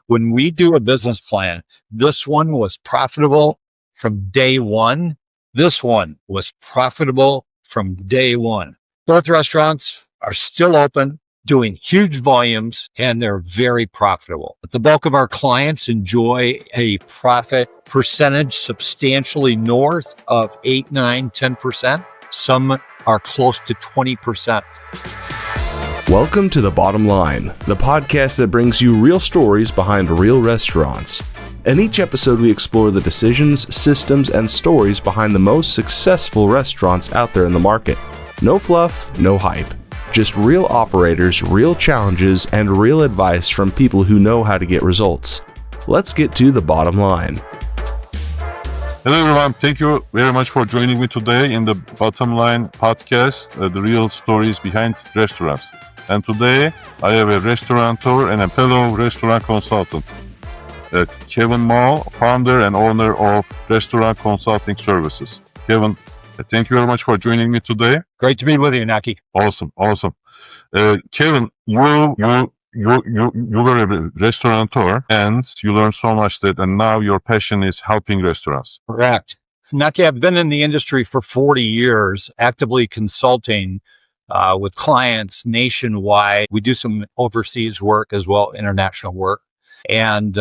When we do a business plan, this one was profitable from day one. This one was profitable from day one. Both restaurants are still open, doing huge volumes, and they're very profitable. But the bulk of our clients enjoy a profit percentage substantially north of 8, 9, 10%. Some are close to 20%. Welcome to The Bottom Line, the podcast that brings you real stories behind real restaurants. In each episode, we explore the decisions, systems, and stories behind the most successful restaurants out there in the market. No fluff, no hype. Just real operators, real challenges, and real advice from people who know how to get results. Let's get to the bottom line. Hello everyone, thank you very much for joining me today in the Bottom Line podcast, the real stories behind restaurants. And today I have a restaurateur and a fellow restaurant consultant, Kevin Moll, founder and owner of Restaurant Consulting Services. Kevin, thank you very much for joining me today. Great to be with you, Naki. Awesome. Kevin, you were a restaurateur and you learned so much and now your passion is helping restaurants. Correct. Naki, I've been in the industry for 40 years, actively consulting with clients nationwide. We do some overseas work as well, international work. And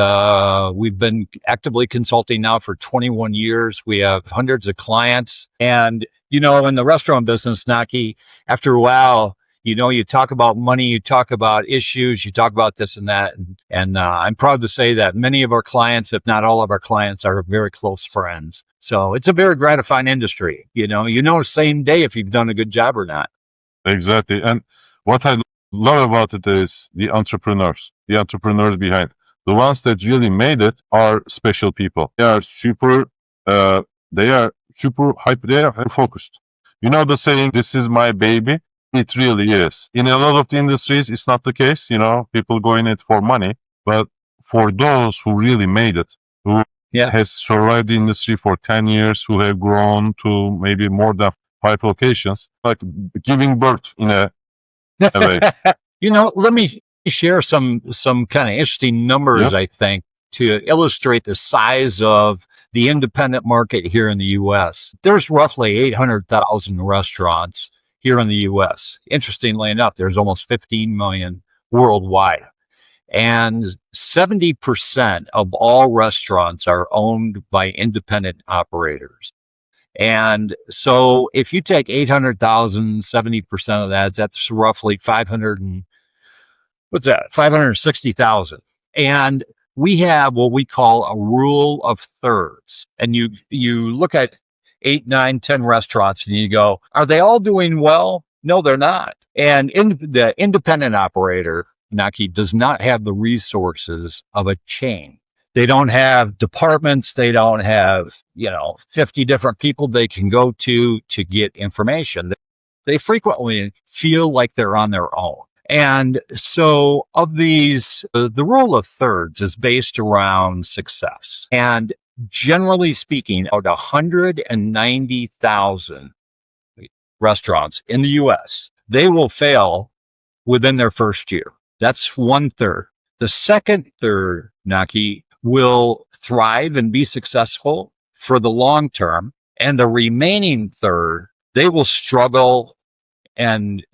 we've been actively consulting now for 21 years. We have hundreds of clients. And, in the restaurant business, Naki, after a while, you talk about money, you talk about issues, you talk about this and that. And I'm proud to say that many of our clients, if not all of our clients, are very close friends. So it's a very gratifying industry. You know, same day if you've done a good job or not. Exactly. And what I love about it is the entrepreneurs behind. The ones that really made it are special people. They are super hype. They are focused. You know the saying, "This is my baby." It really is. In a lot of the industries, it's not the case. People go in it for money. But for those who really made it, who has survived the industry for 10 years, who have grown to maybe more than 5 locations, like giving birth in a way. Let me share some kind of interesting numbers, I think, to illustrate the size of the independent market here in the U.S. There's roughly 800,000 restaurants here in the U.S. Interestingly enough, there's almost 15 million worldwide. And 70% of all restaurants are owned by independent operators. And so if you take 800,000, 70% of that's roughly 560,000. And we have what we call a rule of thirds. And you look at 8, 9, 10 restaurants and you go, are they all doing well? No, they're not. And the independent operator, Naki, does not have the resources of a chain. They don't have departments. They don't have, 50 different people they can go to get information. They frequently feel like they're on their own. And so of these, the rule of thirds is based around success. And generally speaking, about 190,000 restaurants in the U.S., they will fail within their first year. That's 1/3. The second third, Naki, will thrive and be successful for the long term. And the remaining third, they will struggle and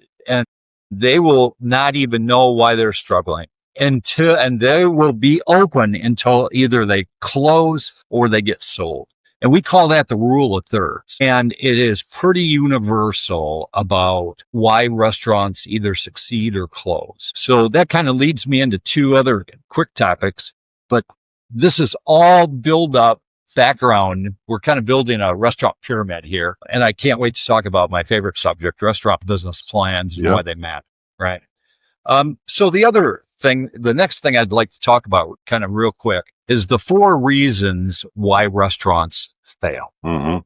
they will not even know why they're struggling and they will be open until either they close or they get sold. And we call that the rule of thirds. And it is pretty universal about why restaurants either succeed or close. So that kind of leads me into 2 other quick topics, but this is all build up background. We're kind of building a restaurant pyramid here, and I can't wait to talk about my favorite subject, restaurant business plans and why they matter, right? So the next thing I'd like to talk about kind of real quick is the 4 reasons why restaurants fail. Mm-hmm.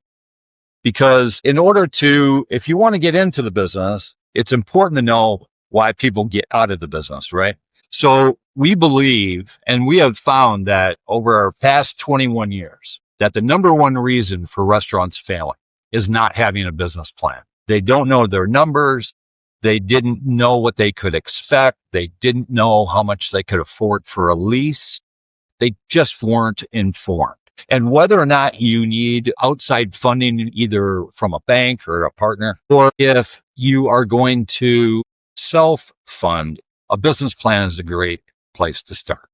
Because if you want to get into the business, it's important to know why people get out of the business, right? So we believe, and we have found that over our past 21 years, that the number one reason for restaurants failing is not having a business plan. They don't know their numbers. They didn't know what they could expect. They didn't know how much they could afford for a lease. They just weren't informed. And whether or not you need outside funding, either from a bank or a partner, or if you are going to self-fund, a business plan is a great place to start.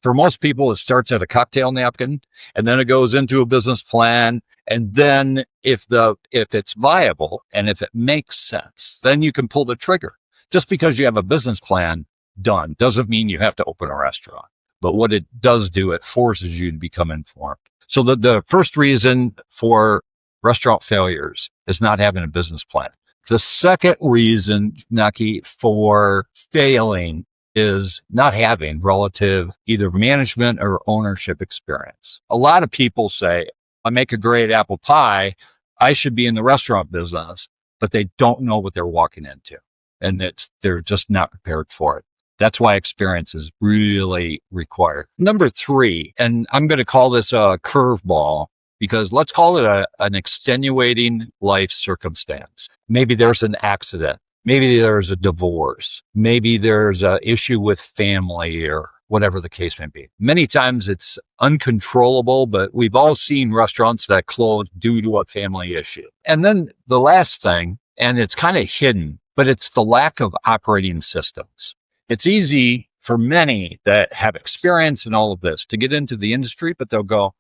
For most people, it starts at a cocktail napkin, and then it goes into a business plan. And then if it's viable and if it makes sense, then you can pull the trigger. Just because you have a business plan done doesn't mean you have to open a restaurant. But what it does do, it forces you to become informed. So the first reason for restaurant failures is not having a business plan. The second reason, Naki, for failing is not having relative either management or ownership experience. A lot of people say, I make a great apple pie, I should be in the restaurant business, but they don't know what they're walking into, and they're just not prepared for it. That's why experience is really required. Number 3, and I'm going to call this a curveball, because let's call it an extenuating life circumstance. Maybe there's an accident. Maybe there's a divorce. Maybe there's an issue with family, or whatever the case may be. Many times it's uncontrollable, but we've all seen restaurants that close due to a family issue. And then the last thing, and it's kind of hidden, but it's the lack of operating systems. It's easy for many that have experience in all of this to get into the industry, but they'll go,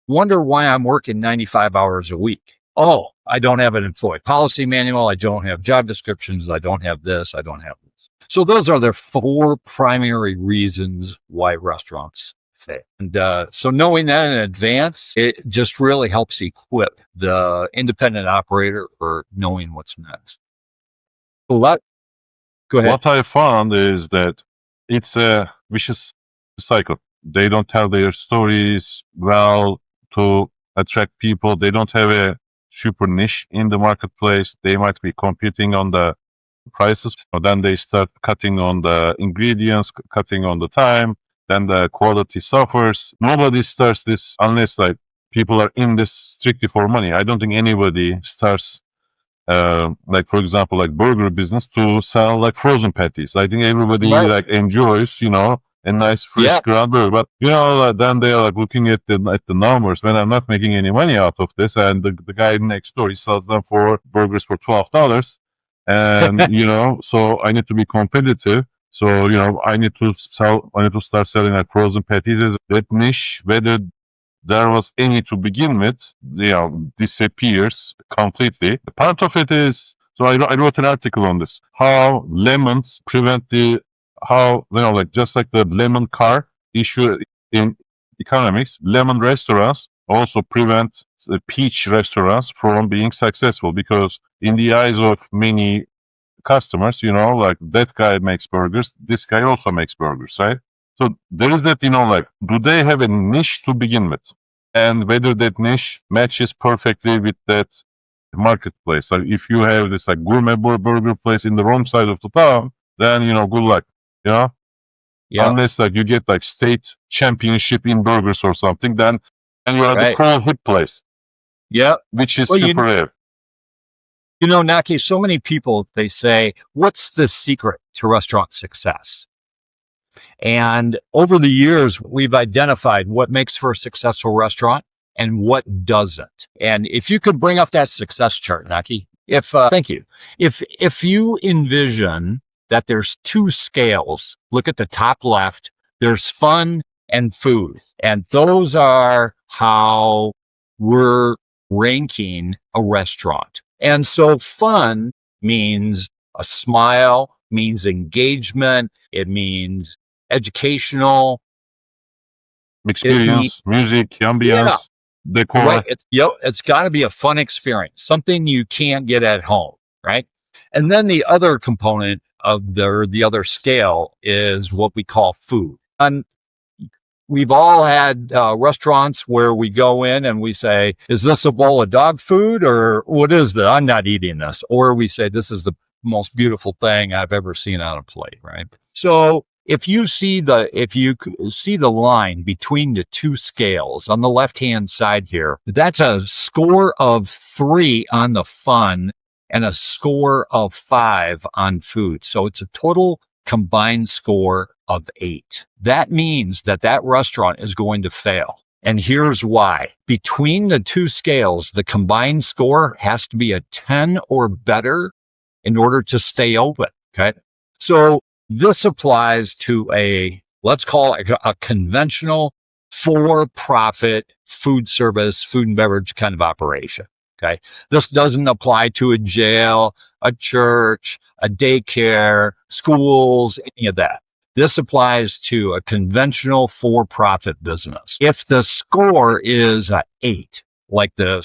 wonder why I'm working 95 hours a week. Oh, I don't have an employee policy manual. I don't have job descriptions. I don't have this. I don't have this. So those are the 4 primary reasons why restaurants fail. And so knowing that in advance, it just really helps equip the independent operator for knowing what's next. So go ahead. What I found is that it's a vicious cycle. They don't tell their stories well to attract people. They don't have a super niche in the marketplace. They might be competing on the prices. Then they start cutting on the ingredients, cutting on the time. Then the quality suffers. Nobody starts this unless people are in this strictly for money. I don't think anybody starts for example, burger business to sell frozen patties. I think everybody enjoys, a nice fresh ground burger. But then they are looking at the numbers. When I'm not making any money out of this, and the guy next door, he sells them for burgers for $12, and so I need to be competitive. So I need to start selling frozen patties. That niche, whether there was any to begin with, disappears completely. Part of it is, so I wrote an article on this, how lemons prevent just like the lemon car issue in economics, lemon restaurants also prevent the peach restaurants from being successful, because in the eyes of many customers, that guy makes burgers, this guy also makes burgers, right? So there is that, do they have a niche to begin with? And whether that niche matches perfectly with that marketplace. So if you have this gourmet burger place in the wrong side of the town, then, good luck, Unless you get state championship in burgers or something, then you are the cool hip place. Yeah. Which is super rare. Naki, so many people, they say, what's the secret to restaurant success? And over the years, we've identified what makes for a successful restaurant and what doesn't. And if you could bring up that success chart, Naki, thank you. If you envision that there's 2 scales, look at the top left, there's fun and food. And those are how we're ranking a restaurant. And so fun means a smile, means engagement, it means educational experience, music, ambience, decor. Right. It's got to be a fun experience, something you can't get at home, right? And then the other component of the other scale is what we call food. And we've all had restaurants where we go in and we say, is this a bowl of dog food, or what is that? I'm not eating this. Or we say, this is the most beautiful thing I've ever seen on a plate, right? So if you see the line between the 2 scales on the left-hand side here, that's a score of 3 on the fun and a score of 5 on food. So it's a total combined score of 8. That means that that restaurant is going to fail. And here's why. Between the two scales, the combined score has to be a 10 or better in order to stay open. Okay. So this applies to let's call it a conventional for-profit food service, food and beverage kind of operation. Okay. This doesn't apply to a jail, a church, a daycare, schools, any of that. This applies to a conventional for-profit business. If the score is 8, like the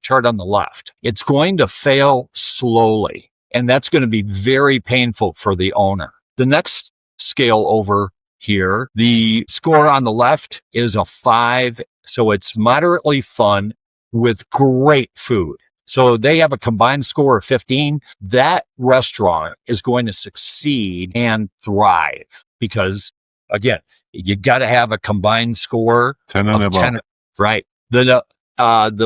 chart on the left, it's going to fail slowly, and that's going to be very painful for the owner. The next scale over here, the score on the left is a 5, so it's moderately fun with great food. So they have a combined score of 15. That restaurant is going to succeed and thrive because, again, you got to have a combined score 10 and of above. 10. Right. The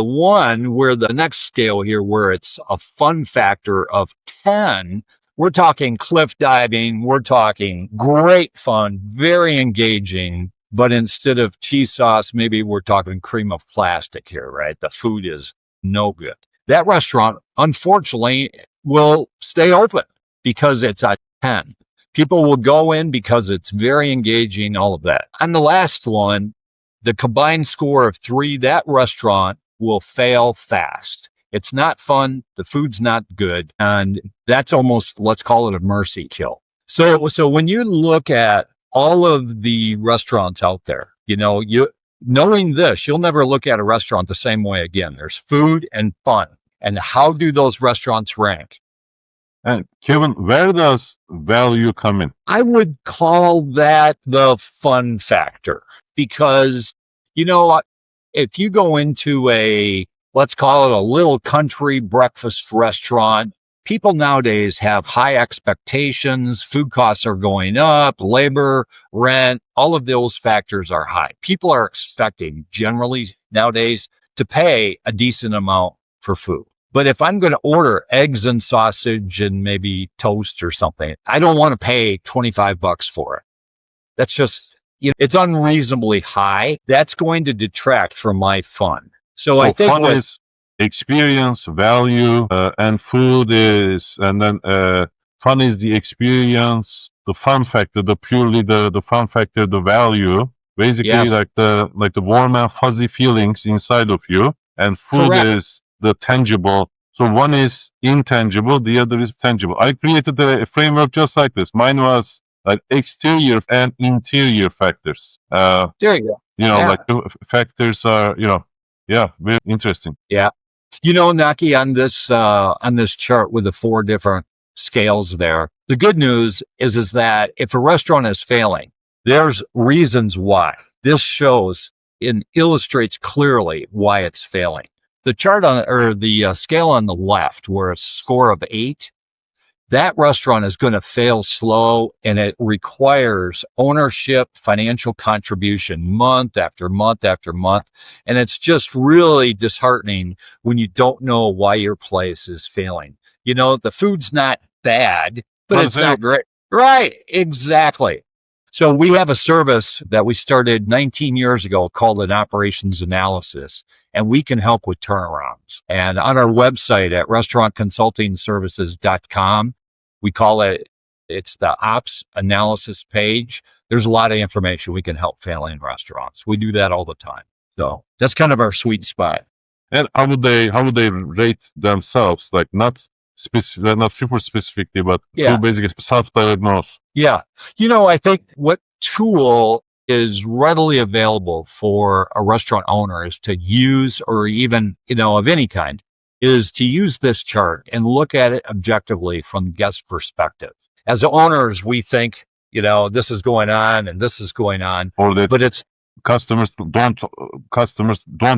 one where the next scale here, where it's a fun factor of 10, we're talking cliff diving. We're talking great fun, very engaging. But instead of cheese sauce, maybe we're talking cream of plastic here, right? The food is no good. That restaurant, unfortunately, will stay open because it's a 10. People will go in because it's very engaging, all of that. On the last one, the combined score of 3, that restaurant will fail fast. It's not fun. The food's not good. And that's almost, let's call it a mercy kill. So when you look at all of the restaurants out there, knowing this, you'll never look at a restaurant the same way again. There's food and fun. And how do those restaurants rank? And Kevin, where does value come in? I would call that the fun factor because, if you go into let's call it a little country breakfast restaurant, people nowadays have high expectations. Food costs are going up, labor, rent, all of those factors are high. People are expecting generally nowadays to pay a decent amount for food. But if I'm going to order eggs and sausage and maybe toast or something, I don't want to pay $25 for it. That's just, it's unreasonably high. That's going to detract from my fun. So I think fun is experience, value, and food is, and then fun is the experience, the fun factor, the fun factor, the value. Basically, Yes. like the warm and fuzzy feelings inside of you, and food Correct. is the tangible. So one is intangible, the other is tangible. I created a framework just like this. Mine was like exterior and interior factors. There you go. Like the factors are, very interesting. Yeah. Naki, on this chart with the 4 different scales there, the good news is that if a restaurant is failing, there's reasons why. This shows and illustrates clearly why it's failing. The chart the scale on the left, where it's a score of 8, that restaurant is going to fail slow, and it requires ownership, financial contribution month after month after month. And it's just really disheartening when you don't know why your place is failing. The food's not bad, but it's not great. Right, exactly. So we have a service that we started 19 years ago called an operations analysis, and we can help with turnarounds. And on our website at restaurantconsultingservices.com, we call it's the ops analysis page. There's a lot of information we can help failing restaurants. We do that all the time. So that's kind of our sweet spot. And how would they rate themselves? Like not specific, not super specifically, but basically self-diagnose. Yeah. I think what tool is readily available for a restaurant owner is to use, or even, of any kind, is to use this chart and look at it objectively from the guest perspective. As owners, we think, this is going on and this is going on, but it's customers don't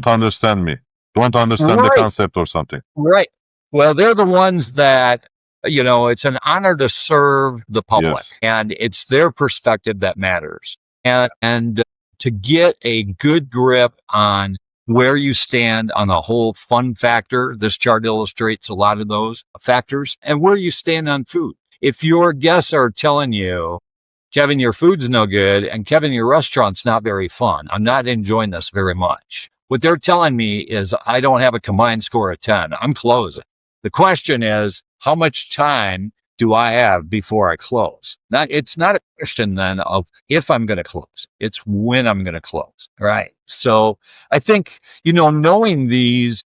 understand me, don't understand the concept or something. Right. Well, they're the ones that, it's an honor to serve the public, Yes. and it's their perspective that matters. And to get a good grip on where you stand on the whole fun factor, this chart illustrates a lot of those factors, and where you stand on food. if your guests are telling you, Kevin, your food's no good, and Kevin, your restaurant's not very fun, I'm not enjoying this very much. What they're telling me is I don't have a combined score of 10. I'm closing. The question is, how much time do I have before I close? It's not a question then of if I'm going to close. It's when I'm going to close. Right. So I think, knowing these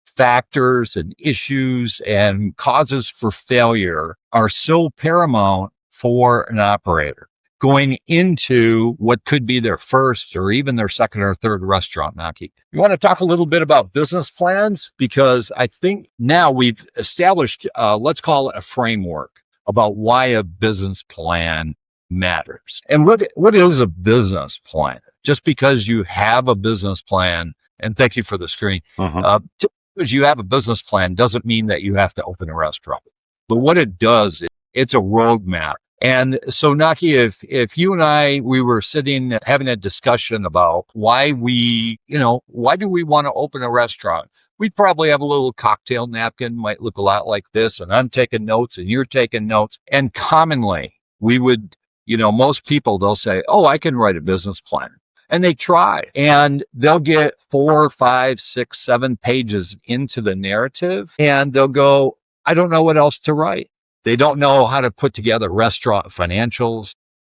factors and issues and causes for failure are so paramount for an operator going into what could be their first or even their second or third restaurant, Naki. You want to talk a little bit about business plans? Because I think now we've established, let's call it a framework about why a business plan matters. And what is a business plan? Just because you have a business plan, and thank you for the screen, just because you have a business plan doesn't mean that you have to open a restaurant. But what it does, it's a roadmap. And so, Naki, if you and I, we were sitting having a discussion about why do we want to open a restaurant? We'd probably have a little cocktail napkin, might look a lot like this, and I'm taking notes and you're taking notes. And commonly we would, most people, they'll say, oh, I can write a business plan. And they try, and they'll get 4, 5, 6, 7 pages into the narrative, and they'll go, I don't know what else to write. They don't know how to put together restaurant financials.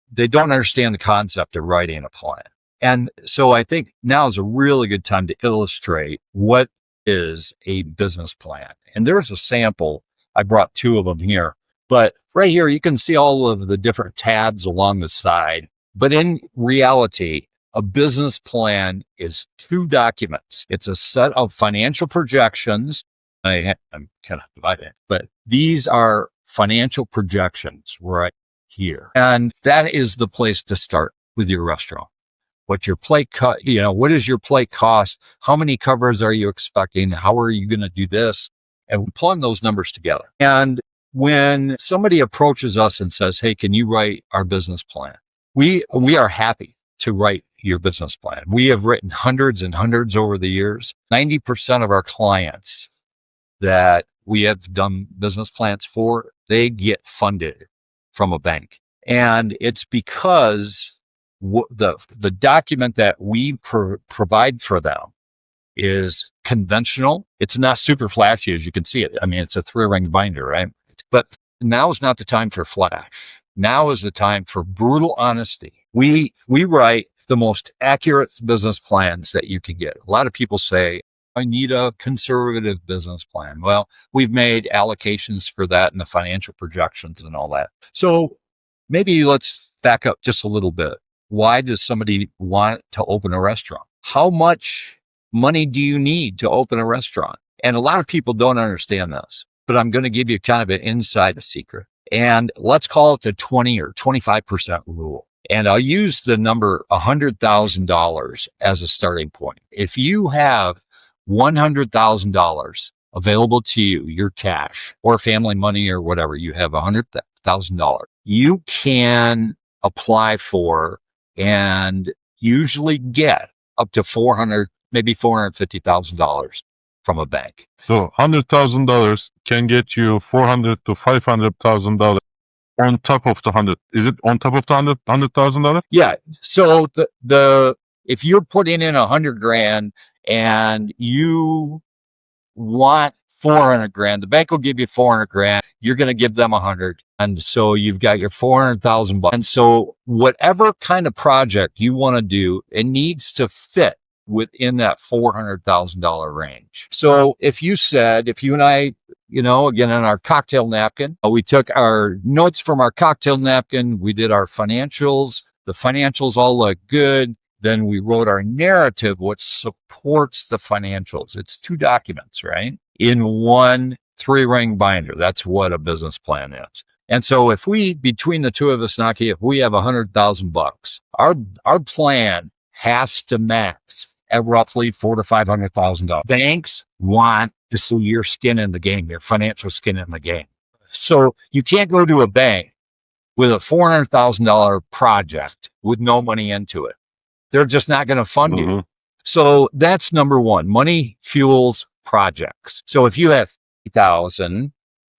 They don't understand the concept of writing a plan. And so I think now is a really good time to illustrate what is a business plan. And there's a sample. I brought 2 of them here. But right here, you can see all of the different tabs along the side. But in reality, a business plan is 2 documents. It's a set of financial projections. I'm kind of divided, but these are financial projections right here. And that is the place to start with your restaurant. What your plate what is your plate cost? How many covers are you expecting? How are you going to do this? And we plug those numbers together. And when somebody approaches us and says, hey, can you write our business plan? We are happy to write your business plan. We have written hundreds and hundreds over the years. 90% of our clients that we have done business plans for, they get funded from a bank. And it's because the document that we provide for them is conventional. It's not super flashy, as you can see it. I mean, it's a 3-ring binder, right? But now is not the time for flash. Now is the time for brutal honesty. We write the most accurate business plans that you can get. A lot of people say, I need a conservative business plan. Well, we've made allocations for that and the financial projections and all that. So maybe let's back up just a little bit. Why does somebody want to open a restaurant? How much money do you need to open a restaurant? And a lot of people don't understand this, but I'm going to give you kind of an inside secret. And let's call it the 20 or 25% rule. And I'll use the number $100,000 as a starting point. If you have $100,000 available to you, your cash or family money or whatever, you have $100,000, you can apply for and usually get up to $400,000, maybe $450,000 from a bank. So $100,000 can get you $400,000 to $500,000 on top of the 100. Is it on top of the $100,000? Yeah. So the if you're putting in $100,000 and you want $400,000, the bank will give you $400,000. You're going to give them $100,000, and so you've got your $400,000. And so whatever kind of project you want to do, it needs to fit within that $400,000 range. So if you and I, again, on our cocktail napkin, we took our notes from our cocktail napkin, we did our financials, the financials all look good. Then we wrote our narrative, which supports the financials. It's 2 documents, right? In one 3-ring binder. That's what a business plan is. And so if we, between the 2 of us, Naki, if we have $100,000, our plan has to max at roughly $400,000 to $500,000. Banks want to see your skin in the game, your financial skin in the game. So you can't go to a bank with a $400,000 project with no money into it. They're just not going to fund you. So that's number one. Money fuels projects. So if you have $50,000,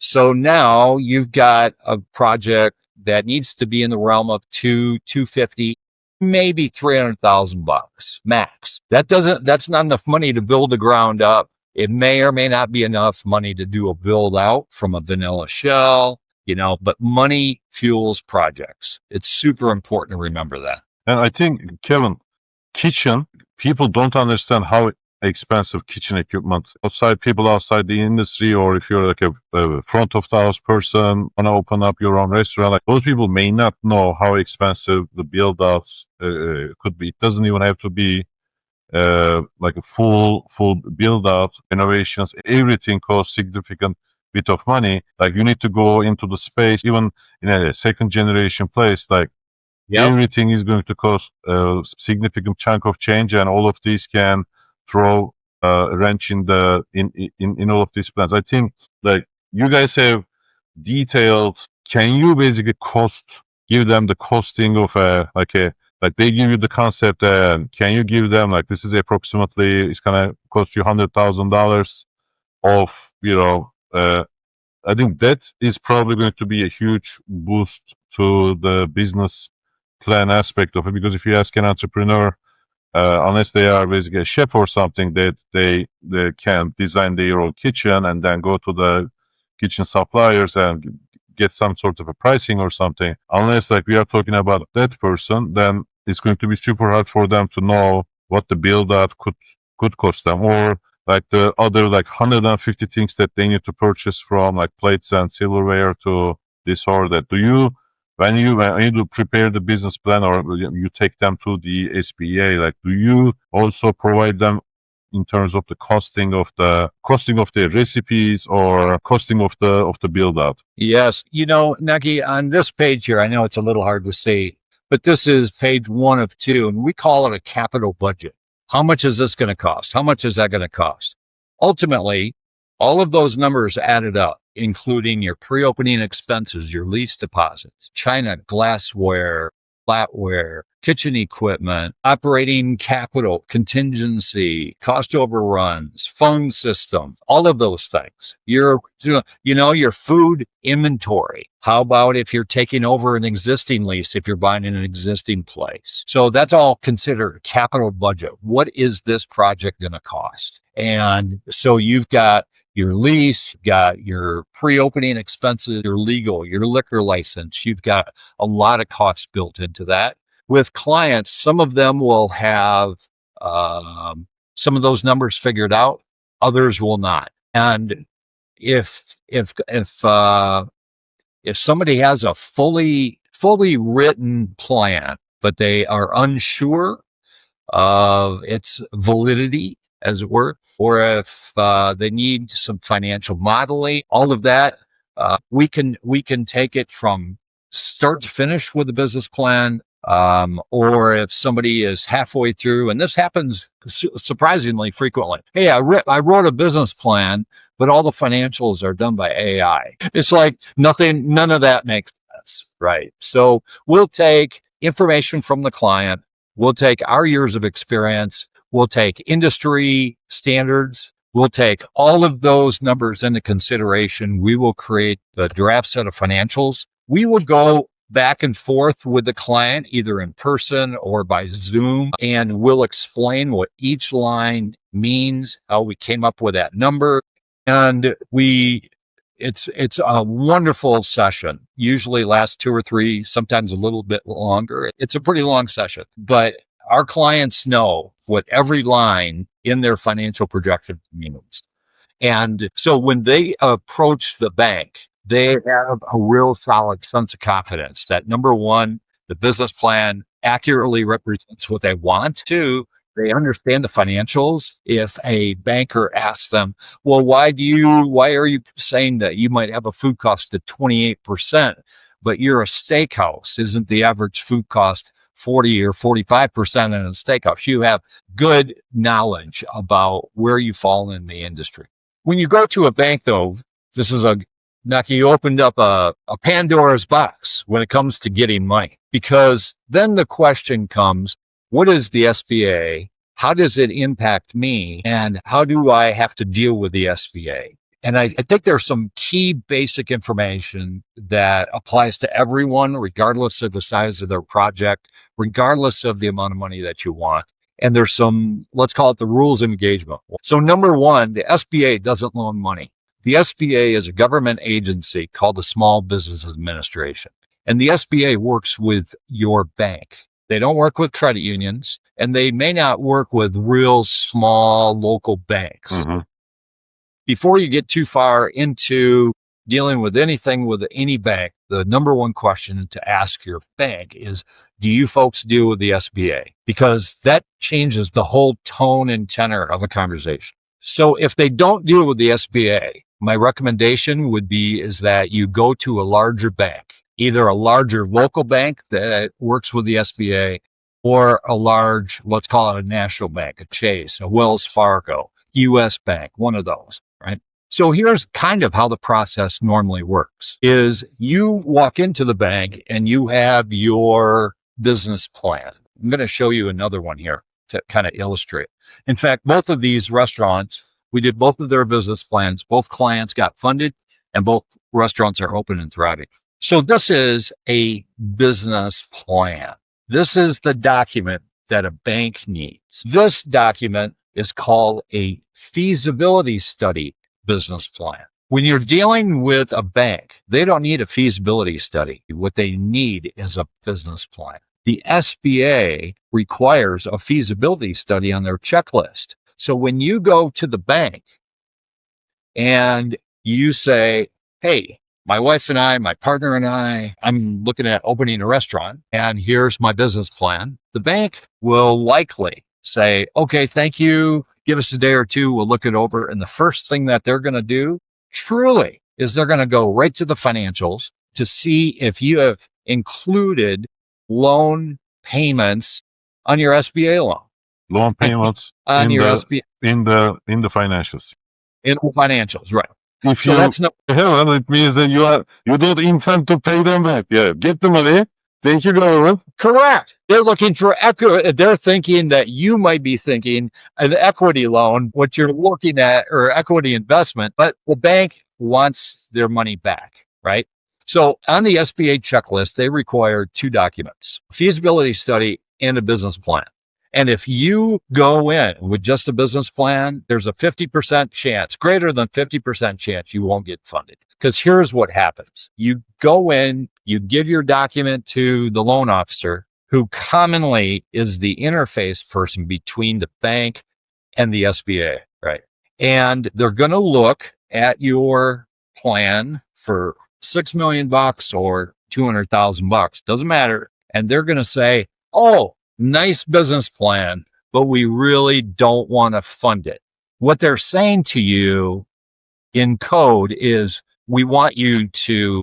So now you've got a project that needs to be in the realm of 250, maybe $300,000 max. That's not enough money to build the ground up. It may or may not be enough money to do a build out from a vanilla shell, but money fuels projects. It's super important to remember that. And I think, Kevin, kitchen, people don't understand how expensive kitchen equipment. People outside the industry, or if you're like a front of the house person, want to open up your own restaurant, like those people may not know how expensive the build outs could be. It doesn't even have to be like a full build out, innovations. Everything costs significant bit of money. Like you need to go into the space, even in a second generation place, like Yep. everything is going to cost a significant chunk of change, and all of these can throw a wrench in all of these plans. I think like you guys have detailed. Can you basically give them the costing of like they give you the concept, and can you give them like this is approximately it's gonna cost you $100,000 of I think that is probably going to be a huge boost to the business plan aspect of it, because if you ask an entrepreneur, unless they are basically a chef or something, that they can design their own kitchen and then go to the kitchen suppliers and get some sort of a pricing or something. Unless like we are talking about that person, then it's going to be super hard for them to know what the build out could cost them, or like the other like 150 things that they need to purchase, from like plates and silverware to this or that. When you do prepare the business plan, or you take them to the SBA, like do you also provide them in terms of the costing of the recipes, or costing of the build out? Yes. Nagi, on this page here, I know it's a little hard to see, but this is page 1 of 2, and we call it a capital budget. How much is this going to cost? How much is that going to cost? Ultimately, all of those numbers added up, including your pre-opening expenses, your lease deposits, china, glassware, flatware, kitchen equipment, operating capital, contingency, cost overruns, phone system, all of those things. Your food inventory. How about if you're taking over an existing lease, if you're buying in an existing place? So that's all considered capital budget. What is this project going to cost? And so you've got your lease, you've got your pre-opening expenses, your legal, your liquor license. You've got a lot of costs built into that. With clients, some of them will have some of those numbers figured out, others will not. And if somebody has a fully written plan, but they are unsure of its validity, as it were, or if they need some financial modeling, all of that, we can take it from start to finish with a business plan. Or if somebody is halfway through, and this happens surprisingly frequently. Hey, I wrote a business plan, but all the financials are done by AI. It's like none of that makes sense, right? So we'll take information from the client. We'll take our years of experience. We'll take industry standards. We'll take all of those numbers into consideration. We will create the draft set of financials. We will go back and forth with the client, either in person or by Zoom, and we'll explain what each line means, how we came up with that number. And it's a wonderful session. Usually lasts 2 or 3, sometimes a little bit longer. It's a pretty long session, but our clients know what every line in their financial projection means. And so when they approach the bank, they have a real solid sense of confidence that, number one, the business plan accurately represents what they want. 2, they understand the financials. If a banker asks them, well, why are you saying that you might have a food cost of 28%, but you're a steakhouse? Isn't the average food cost 40 or 45% in a steakhouse? You have good knowledge about where you fall in the industry. When you go to a bank, though, you opened up a Pandora's box when it comes to getting money, because then the question comes, what is the SBA? How does it impact me? And how do I have to deal with the SBA? And I think there's some key basic information that applies to everyone, regardless of the size of their project, regardless of the amount of money that you want. And there's some, let's call it the rules of engagement. So number one, the SBA doesn't loan money. The SBA is a government agency called the Small Business Administration. And the SBA works with your bank. They don't work with credit unions, and they may not work with real small local banks. Mm-hmm. Before you get too far into dealing with anything with any bank, the number one question to ask your bank is, do you folks deal with the SBA? Because that changes the whole tone and tenor of a conversation. So if they don't deal with the SBA, my recommendation would be is that you go to a larger bank, either a larger local bank that works with the SBA or a large, let's call it a national bank, a Chase, a Wells Fargo, US Bank, one of those, right? So here's kind of how the process normally works is you walk into the bank and you have your business plan. I'm going to show you another one here to kind of illustrate. In fact, both of these restaurants, we did both of their business plans. Both clients got funded and both restaurants are open and thriving. So this is a business plan. This is the document that a bank needs. This document is called a feasibility study business plan. When you're dealing with a bank, they don't need a feasibility study. What they need is a business plan. The SBA requires a feasibility study on their checklist. So when you go to the bank and you say, hey, my wife and I, my partner and I'm looking at opening a restaurant and here's my business plan, the bank will likely say, okay, thank you. Give us a day or two. We'll look it over. And the first thing that they're going to do truly is they're going to go right to the financials to see if you have included loan payments on your SBA loan. Loan payments on your SBA. In the financials. In the financials, right. If so you that's no. Well, it means that you don't intend to pay them back. Yeah, get the money. Thank you, government. Correct. They're looking for equity. They're thinking that you might be thinking an equity loan, what you're looking at, or equity investment, but the bank wants their money back, right? So on the SBA checklist, they require two documents, a feasibility study and a business plan. And if you go in with just a business plan, there's a 50% chance, greater than 50% chance you won't get funded. Because here's what happens. You go in, you give your document to the loan officer, who commonly is the interface person between the bank and the SBA, right? And they're going to look at your plan for $6 million or $200,000, doesn't matter. And they're going to say, oh, nice business plan, but we really don't want to fund it. What they're saying to you in code is, we want you to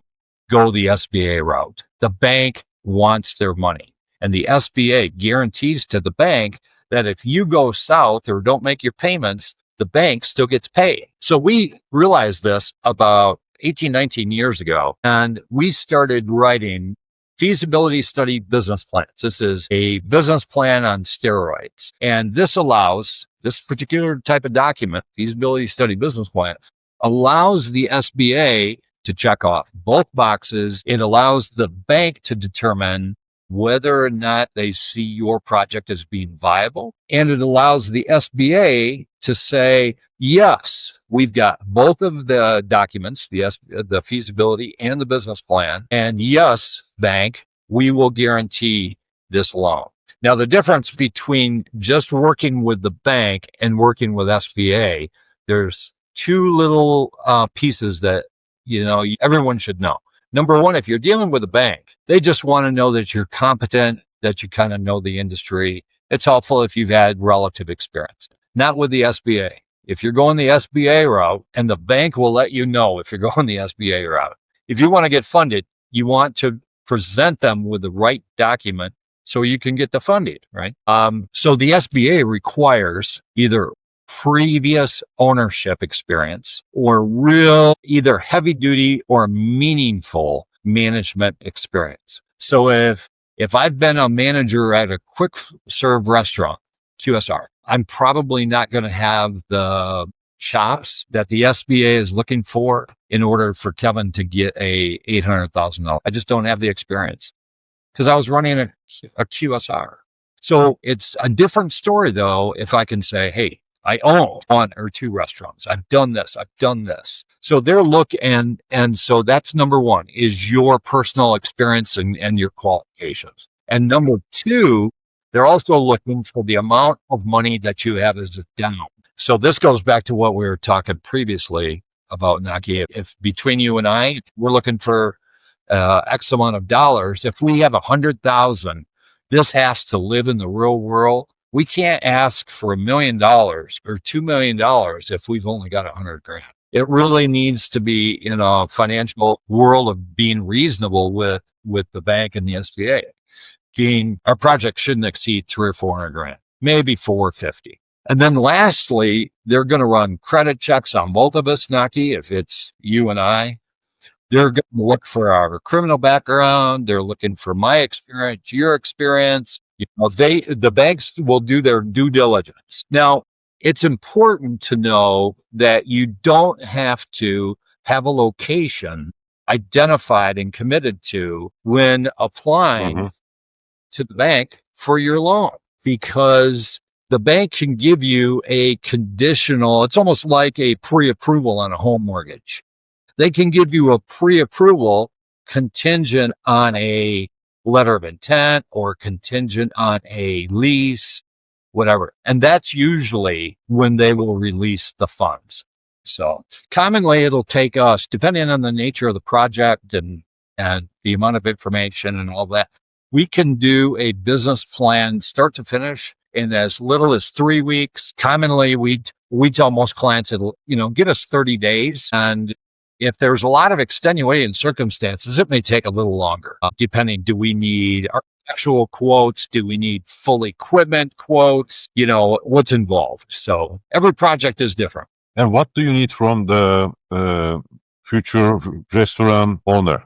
go the SBA route. The bank wants their money. And the SBA guarantees to the bank that if you go south or don't make your payments, the bank still gets paid. So we realized this about 18, 19 years ago, and we started writing feasibility study business plans. This is a business plan on steroids. And this allows, this particular type of document, feasibility study business plan, allows the SBA to check off both boxes. It allows the bank to determine whether or not they see your project as being viable. And it allows the SBA to say, yes, we've got both of the documents, the feasibility and the business plan. And yes, bank, we will guarantee this loan. Now, the difference between just working with the bank and working with SBA, there's two little pieces that, everyone should know. Number one, if you're dealing with a bank, they just want to know that you're competent, that you kind of know the industry. It's helpful if you've had relative experience. Not with the SBA. If you're going the SBA route, and the bank will let you know if you're going the SBA route. If you want to get funded, you want to present them with the right document so you can get the funding, right? So the SBA requires either previous ownership experience or real either heavy duty or meaningful management experience. So if I've been a manager at a quick serve restaurant, QSR, I'm probably not going to have the chops that the SBA is looking for in order for Kevin to get a $800,000. I just don't have the experience because I was running a QSR. So it's a different story though if I can say, hey, I own 1 or 2 restaurants. I've done this. I've done this. So they're looking, and so that's number 1 is your personal experience and your qualifications. And number 2, they're also looking for the amount of money that you have as a down. So this goes back to what we were talking previously about, Naki. If between you and I, we're looking for X amount of dollars. If we have 100,000, this has to live in the real world. We can't ask for $1 million or $2 million if we've only got 100 grand. It really needs to be in a financial world of being reasonable with the bank and the SBA. Our project shouldn't exceed 300 or 400 grand, maybe 450. And then lastly, they're going to run credit checks on both of us, Naki, if it's you and I. They're going to look for our criminal background. They're looking for my experience, your experience. The banks will do their due diligence. Now, it's important to know that you don't have to have a location identified and committed to when applying to the bank for your loan, because the bank can give you a conditional, it's almost like a pre-approval on a home mortgage. They can give you a pre-approval contingent on a letter of intent or contingent on a lease, whatever. And that's usually when they will release the funds. So commonly it'll take us, depending on the nature of the project and the amount of information and all that, we can do a business plan start to finish in as little as 3 weeks. Commonly we tell most clients it'll, get us 30 days. And if there's a lot of extenuating circumstances, it may take a little longer, depending. Do we need architectural quotes? Do we need full equipment quotes? What's involved. So every project is different. And what do you need from the future restaurant owner?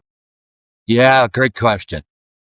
Yeah, great question.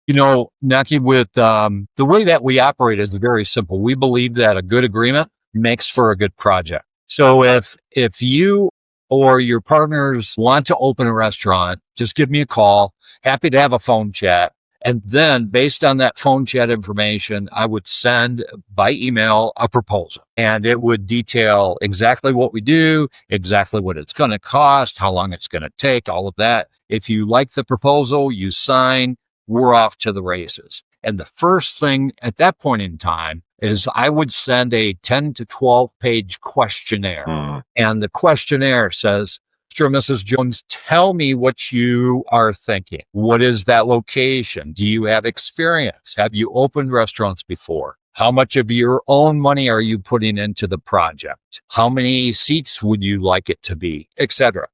Naki, with the way that we operate is very simple. We believe that a good agreement makes for a good project. So if you or your partners want to open a restaurant, just give me a call. Happy to have a phone chat. And then based on that phone chat information, I would send by email a proposal, and it would detail exactly what we do, exactly what it's going to cost, how long it's going to take, all of that. If you like the proposal, you sign, we're off to the races. And the first thing at that point in time is I would send a 10 to 12 page questionnaire. And the questionnaire says, Mr. and Mrs. Jones, tell me what you are thinking. What is that location? Do you have experience? Have you opened restaurants before? How much of your own money are you putting into the project? How many seats would you like it to be, etc.?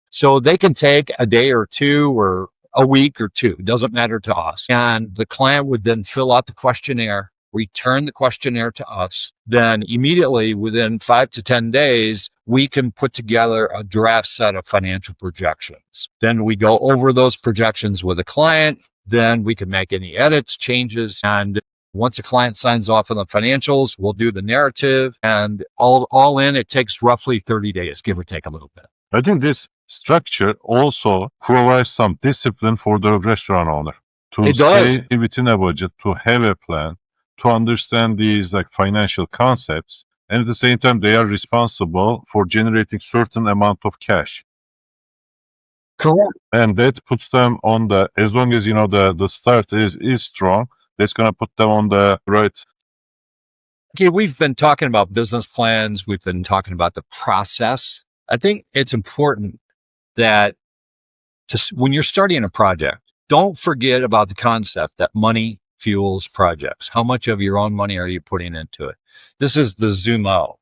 So they can take a day or two or a week or two, doesn't matter to us. And the client would then fill out the questionnaire, return the questionnaire to us. Then immediately within 5 to 10 days, we can put together a draft set of financial projections. Then we go over those projections with the client. Then we can make any edits, changes. And once a client signs off on the financials, we'll do the narrative. And all in, it takes roughly 30 days, give or take a little bit. I think this structure also provides some discipline for the restaurant owner to stay within a budget, to have a plan, to understand these financial concepts, and at the same time they are responsible for generating certain amount of cash. Correct. And that puts them on as long as the start is strong, that's going to put them on the right. Okay, we've been talking about business plans, we've been talking about the process. I think it's important that when you're starting a project, don't forget about the concept that money fuels projects. How much of your own money are you putting into it? This is the zoom out.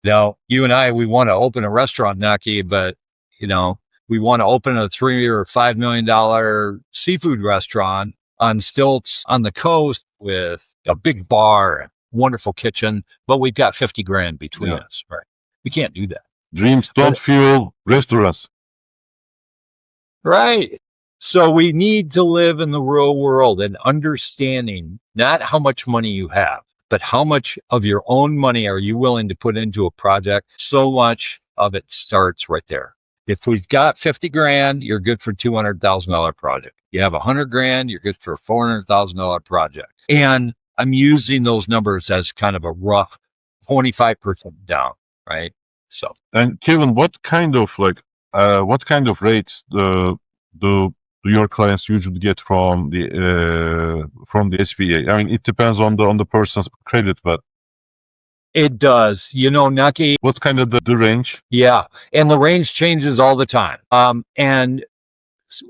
Now, you and I, we want to open a restaurant, Naki, but we want to open a $3 or $5 million seafood restaurant on stilts on the coast with a big bar and wonderful kitchen, but we've got 50 grand between us, right? We can't do that. Dreams don't fuel restaurants. Right. So we need to live in the real world and understanding not how much money you have, but how much of your own money are you willing to put into a project? So much of it starts right there. If we've got 50 grand, you're good for $200,000 project. You have 100 grand, you're good for a $400,000 project. And I'm using those numbers as kind of a rough 25% down, right? So, And Kevin, what kind of rates do your clients usually get from the SBA? I mean, it depends on the person's credit, but it does. Naki, what's kind of the range? yeah. And the range changes all the time. And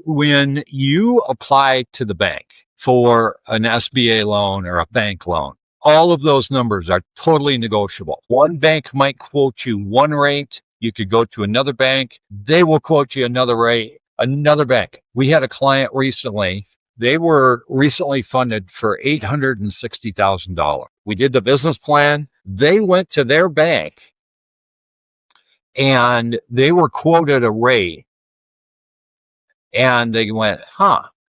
when you apply to the bank for an SBA loan or a bank loan, all of those numbers are totally negotiable. One bank might quote you one rate. You could go to another bank. They will quote you another rate, another bank. We had a client recently. They were recently funded for $860,000. We did the business plan. They went to their bank and they were quoted a rate and they went,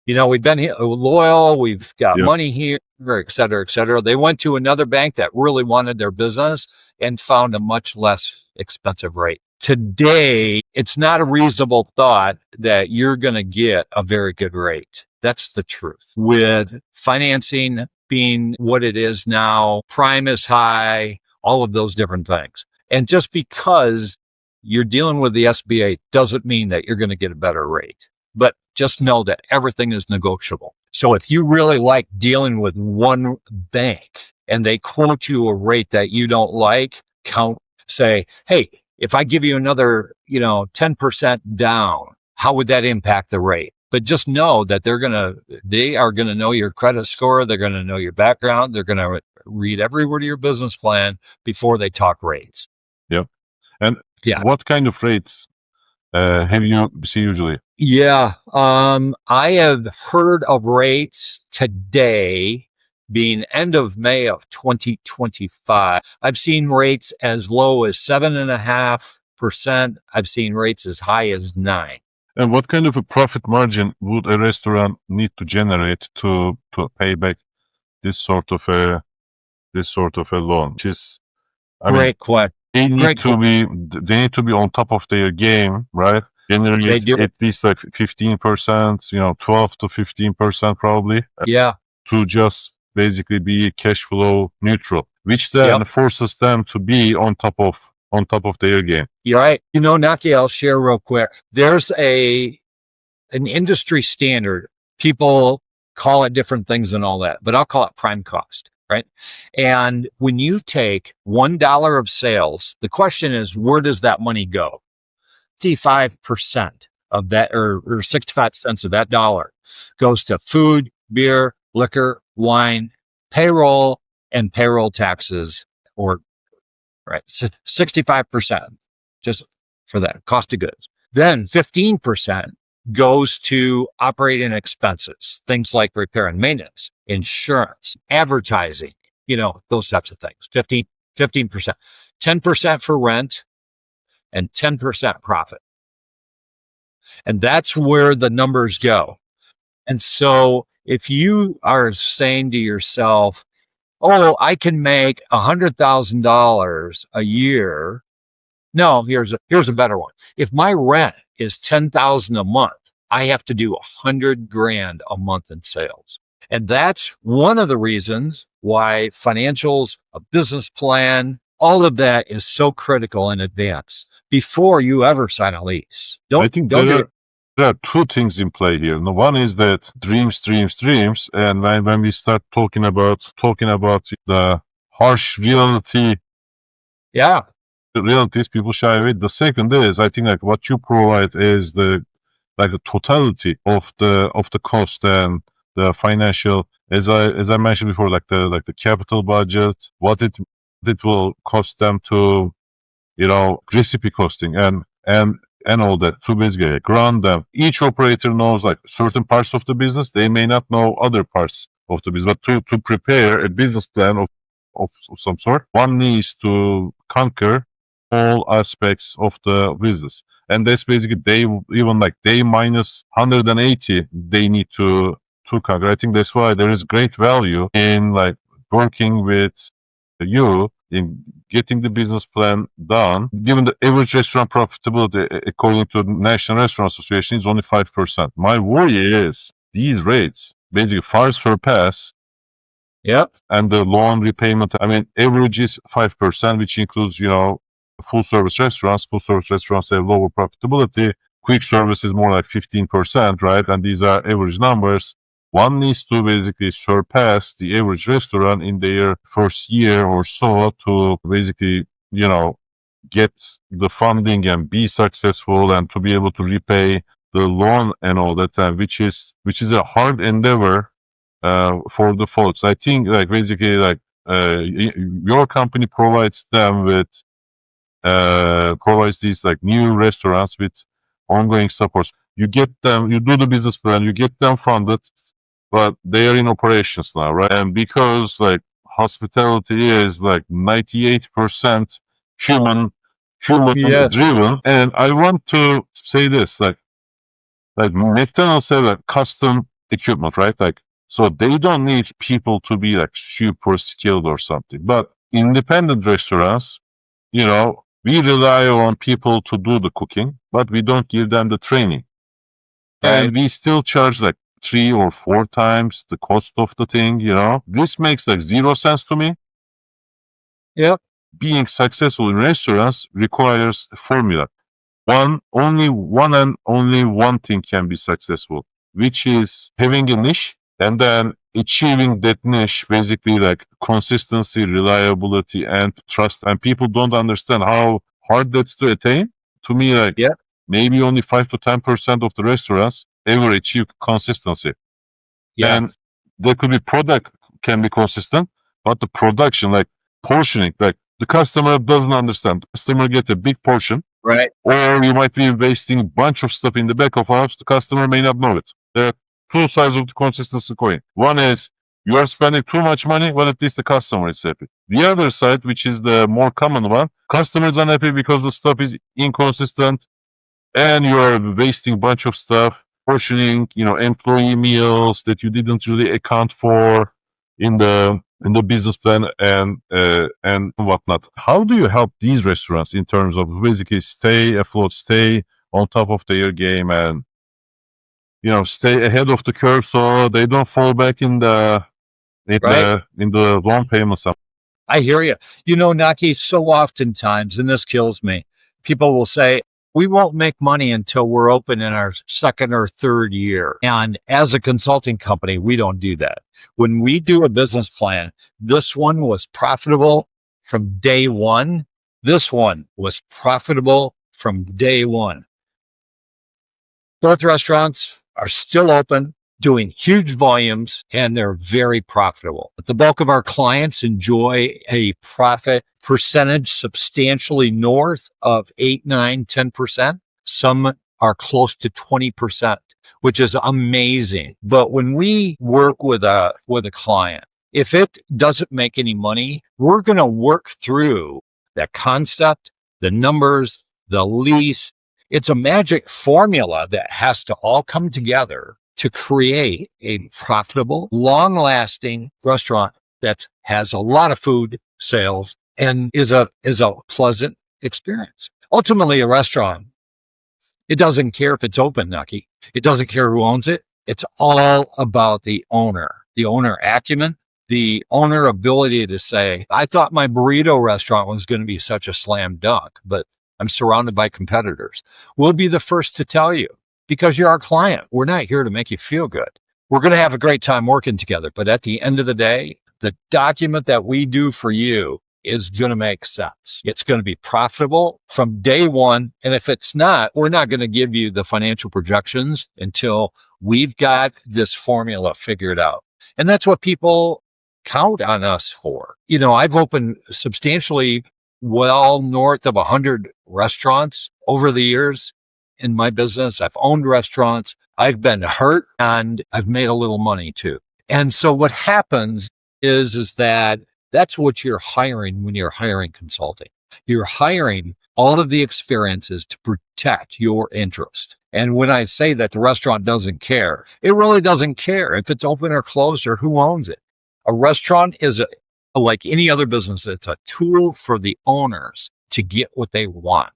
we've been here, loyal, we've got money here, et cetera, et cetera. They went to another bank that really wanted their business and found a much less expensive rate. Today, it's not a reasonable thought that you're going to get a very good rate. That's the truth. With financing being what it is now, prime is high, all of those different things. And just because you're dealing with the SBA doesn't mean that you're going to get a better rate. But just know that everything is negotiable. So if you really like dealing with one bank and they quote you a rate that you don't like, say, hey, if I give you another, 10% down, how would that impact the rate? But just know that they are going to know your credit score. They're going to know your background. They're going to read every word of your business plan before they talk rates. Yep. And yeah, what kind of rates have you seen usually? Yeah, I have heard of rates today being end of May of 2025. I've seen rates as low as 7.5%. I've seen rates as high as 9%. And what kind of a profit margin would a restaurant need to generate to pay back this sort of a loan? Which is, Great question. They need to be on top of their game, right? Generally, at least like 15%, 12 to 15% probably. Yeah. To just basically be cash flow neutral, which then forces them to be on top of their game. You're right. Naki, I'll share real quick. There's an industry standard. People call it different things and all that, but I'll call it prime cost. Right. And when you take $1 of sales, the question is, where does that money go? 65% of that, or 65 cents of that dollar goes to food, beer, liquor, wine, payroll, and payroll taxes, or 65% just for that cost of goods. Then 15% goes to operating expenses, things like repair and maintenance, insurance, advertising, those types of things. 15%, 10% for rent, and 10% profit. And that's where the numbers go. And so if you are saying to yourself, oh, I can make $100,000 a year. No, here's a better one. If my rent is $10,000 a month, I have to do $100,000 a month in sales. And that's one of the reasons why financials, a business plan, all of that is so critical in advance before you ever sign a lease. I think there are two things in play here. One is that dreams, and when we start talking about the harsh reality, the realities, people shy away. The second is, I think, like what you provide is the totality of the cost and the financial, as I mentioned before, like the capital budget, what it will cost them to, recipe costing and all that, to basically ground them. Each operator knows like certain parts of the business. They may not know other parts of the business, but to prepare a business plan of some sort, one needs to conquer all aspects of the business. And that's basically day minus 180, they need to conquer. I think that's why there is great value in like working with you in getting the business plan done, given the average restaurant profitability according to the National Restaurant Association is only 5%. My worry is these rates basically far surpass Yep. and the loan repayment. I mean, average is 5%, which includes, full service restaurants. Full service restaurants have lower profitability. Quick service is more like 15%, right? And these are average numbers. One needs to basically surpass the average restaurant in their first year or so to basically, get the funding and be successful and to be able to repay the loan and all that time, which is a hard endeavor for the folks. I think like basically like your company provides them with provides these like new restaurants with ongoing support. You get them, you do the business plan, you get them funded, but they are in operations now, right? And because like hospitality is like 98% human Yes. driven, and I want to say this, like McDonald's have like custom equipment, right? Like so they don't need people to be like super skilled or something. But independent restaurants, we rely on people to do the cooking, but we don't give them the training. Right. And we still charge like 3 or 4 times the cost of the thing, This makes like zero sense to me. Yep. Being successful in restaurants requires a formula. Only one thing can be successful, which is having a niche and then achieving that niche, basically like consistency, reliability, and trust. And people don't understand how hard that's to attain. To me, like Yeah. maybe only 5 to 10% of the restaurants ever achieve consistency. Yeah. And there could be product can be consistent, but the production, like portioning, like the customer doesn't understand. The customer get a big portion, Right. or you might be wasting a bunch of stuff in the back of house. The customer may not know it. There are two sides of the consistency coin. One is you are spending too much money, but at least the customer is happy. The other side, which is the more common one, customers are unhappy because the stuff is inconsistent and you are wasting a bunch of stuff, portioning, employee meals that you didn't really account for in the business plan and whatnot. How do you help these restaurants in terms of basically stay afloat, stay on top of their game, and stay ahead of the curve so they don't fall back in the Right. loan payments? I hear you. Naki, so oftentimes, and this kills me, people will say, we won't make money until we're open in our second or third year. And as a consulting company, we don't do that. When we do a business plan, this one was profitable from day one. This one was profitable from day one. Both restaurants are still open, doing huge volumes, and they're very profitable. But the bulk of our clients enjoy a profit percentage substantially north of 8, 9, 10%. Some are close to 20%, which is amazing. But when we work with a client, if it doesn't make any money, we're going to work through that concept, the numbers, the lease. It's a magic formula that has to all come together to create a profitable, long-lasting restaurant that has a lot of food sales and is a pleasant experience. Ultimately, a restaurant, it doesn't care if it's open, Naki. It doesn't care who owns it. It's all about the owner acumen, the owner ability to say, I thought my burrito restaurant was going to be such a slam dunk, but I'm surrounded by competitors. We'll be the first to tell you because you're our client. We're not here to make you feel good. We're going to have a great time working together. But at the end of the day, the document that we do for you is going to make sense. It's going to be profitable from day one. And if it's not, we're not going to give you the financial projections until we've got this formula figured out. And that's what people count on us for. I've opened substantially well north of 100 restaurants over the years in my business. I've owned restaurants. I've been hurt and I've made a little money too. And so what happens is that that's what you're hiring when you're hiring consulting. You're hiring all of the experiences to protect your interest. And when I say that the restaurant doesn't care, it really doesn't care if it's open or closed or who owns it. A restaurant is like any other business, it's a tool for the owners to get what they want.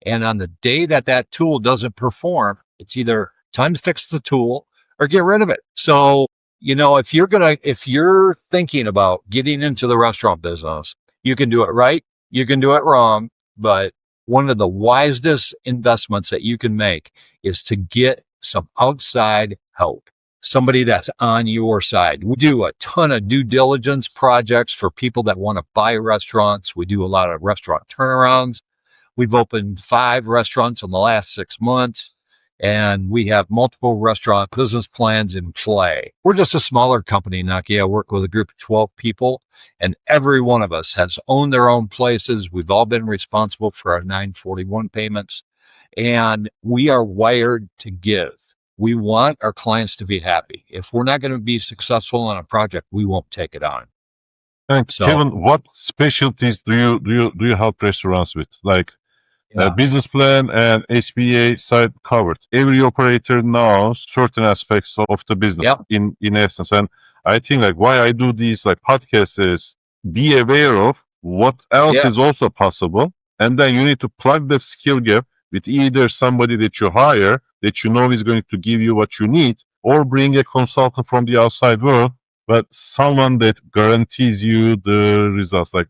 And on the day that that tool doesn't perform, it's either time to fix the tool or get rid of it. So, if you're thinking about getting into the restaurant business, you can do it right, you can do it wrong, but one of the wisest investments that you can make is to get some outside help, somebody that's on your side. We do a ton of due diligence projects for people that want to buy restaurants. We do a lot of restaurant turnarounds. We've opened 5 restaurants in the last 6 months, and we have multiple restaurant business plans in play. We're just a smaller company, Naki. I work with a group of 12 people, and every one of us has owned their own places. We've all been responsible for our 941 payments, and we are wired to give. We want our clients to be happy. If we're not going to be successful on a project, we won't take it on. And So, Kevin, what specialties do you help restaurants with? Like business plan and SBA side covered. Every operator knows certain aspects of the business in essence. And I think like why I do these like podcasts is be aware of what else is also possible. And then you need to plug the skill gap with either somebody that you hire that you know is going to give you what you need, or bring a consultant from the outside world, but someone that guarantees you the results like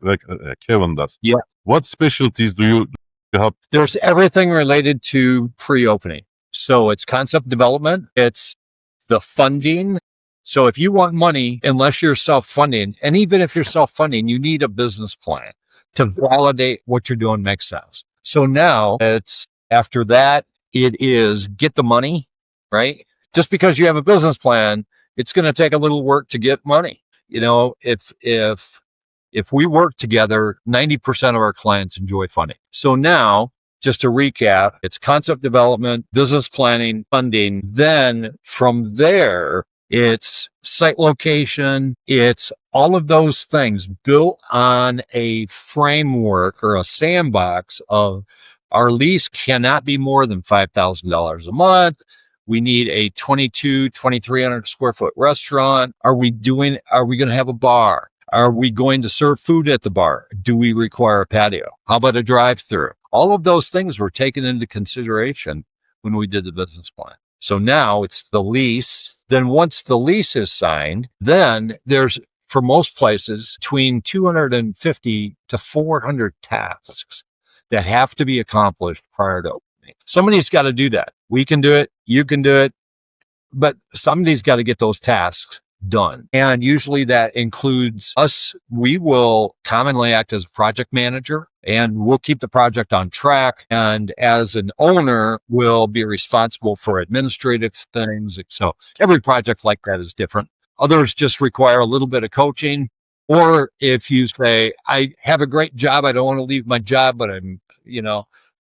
Kevin does. Yeah. What specialties do you help? There's everything related to pre-opening. So it's concept development, it's the funding. So if you want money, unless you're self-funding, and even if you're self-funding, you need a business plan to validate what you're doing makes sense. So now it's after that, it is get the money, right? Just because you have a business plan, it's going to take a little work to get money. If we work together, 90% of our clients enjoy funding. So now, just to recap, it's concept development, business planning, funding. Then from there, it's site location. It's all of those things built on a framework or a sandbox of our lease cannot be more than $5,000 a month. We need a 2,300 square foot restaurant. Are we going to have a bar? Are we going to serve food at the bar? Do we require a patio? How about a drive-through? All of those things were taken into consideration when we did the business plan. So now it's the lease. Then once the lease is signed, then there's, for most places, between 250 to 400 tasks that have to be accomplished prior to opening. Somebody's got to do that. We can do it. You can do it. But somebody's got to get those tasks done. And usually that includes us. We will commonly act as a project manager, and we'll keep the project on track. And as an owner, we'll be responsible for administrative things. So every project like that is different. Others just require a little bit of coaching. Or if you say, I have a great job, I don't want to leave my job, but I'm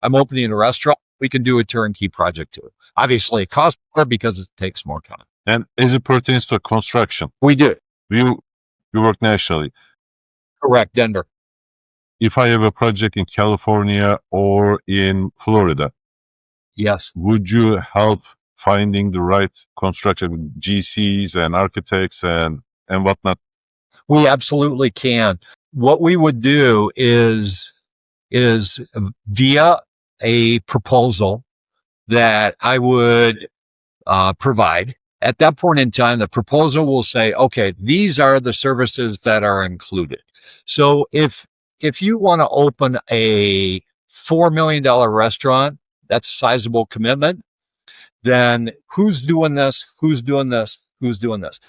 opening a restaurant, we can do a turnkey project too. Obviously, it costs more because it takes more time. And as it pertains to construction, we do. You work nationally. Correct, Denver. If I have a project in California or in Florida, yes, would you help finding the right construction GCs and architects and whatnot? We absolutely can. What we would do is via a proposal that I would provide. At that point in time, the proposal will say, okay, these are the services that are included. So if you want to open a $4 million restaurant, that's a sizable commitment, then who's doing this? Who's doing this? Who's doing this?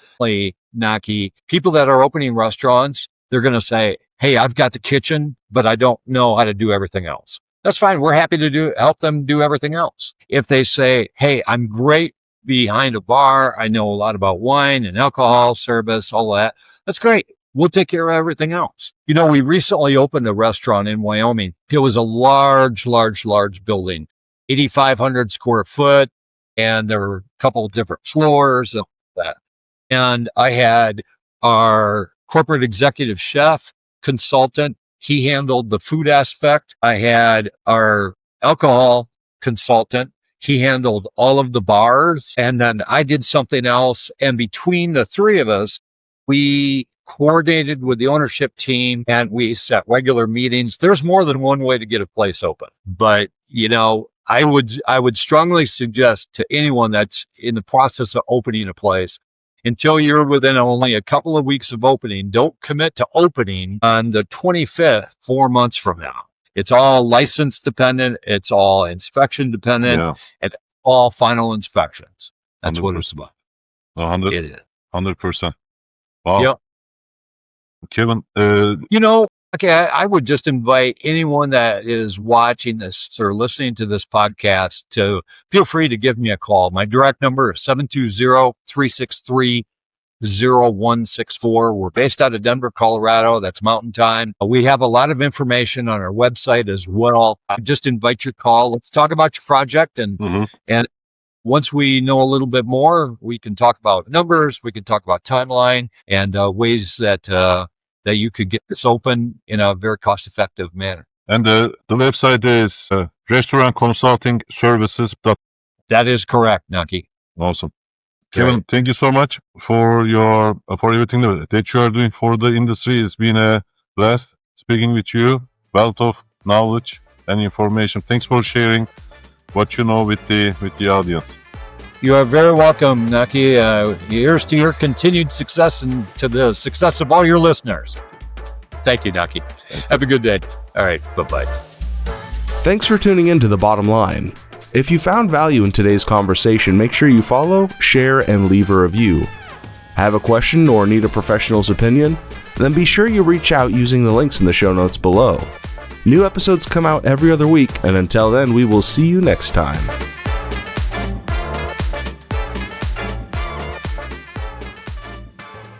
Naki, people that are opening restaurants, they're going to say, hey, I've got the kitchen, but I don't know how to do everything else. That's fine. We're happy to help them do everything else. If they say, hey, I'm great behind a bar, I know a lot about wine and alcohol service, all that, that's great. We'll take care of everything else. We recently opened a restaurant in Wyoming. It was a large building, 8,500 square foot, and there were a couple of different floors and all that. And I had our corporate executive chef consultant. He handled the food aspect. I had our alcohol consultant. He handled all of the bars. And then I did something else. And between the three of us, we coordinated with the ownership team, and we set regular meetings. There's more than one way to get a place open, but I would strongly suggest to anyone that's in the process of opening a place, until you're within only a couple of weeks of opening, don't commit to opening on the 25th, 4 months from now. It's all license dependent. It's all inspection dependent. Yeah. And all final inspections. That's 100%. what it's about. 100, It is. 100%. Wow. Yep. Kevin, Okay, I would just invite anyone that is watching this or listening to this podcast to feel free to give me a call. My direct number is 720-363-0164. We're based out of Denver, Colorado. That's Mountain Time. We have a lot of information on our website as well. I just invite your call. Let's talk about your project. And once we know a little bit more, we can talk about numbers. We can talk about timeline and ways that you could get this open in a very cost-effective manner. And the website is Restaurant Consulting Services. That is correct, Naki. Awesome. Kevin, thank you so much for everything that you are doing for the industry. It's been a blast speaking with you. Wealth of knowledge and information. Thanks for sharing what you know with the audience. You are very welcome, Naki. Here's to your continued success and to the success of all your listeners. Thank you, Naki. Have a good day. All right. Bye-bye. Thanks for tuning in to The Bottom Line. If you found value in today's conversation, make sure you follow, share, and leave a review. Have a question or need a professional's opinion? Then be sure you reach out using the links in the show notes below. New episodes come out every other week, and until then, we will see you next time.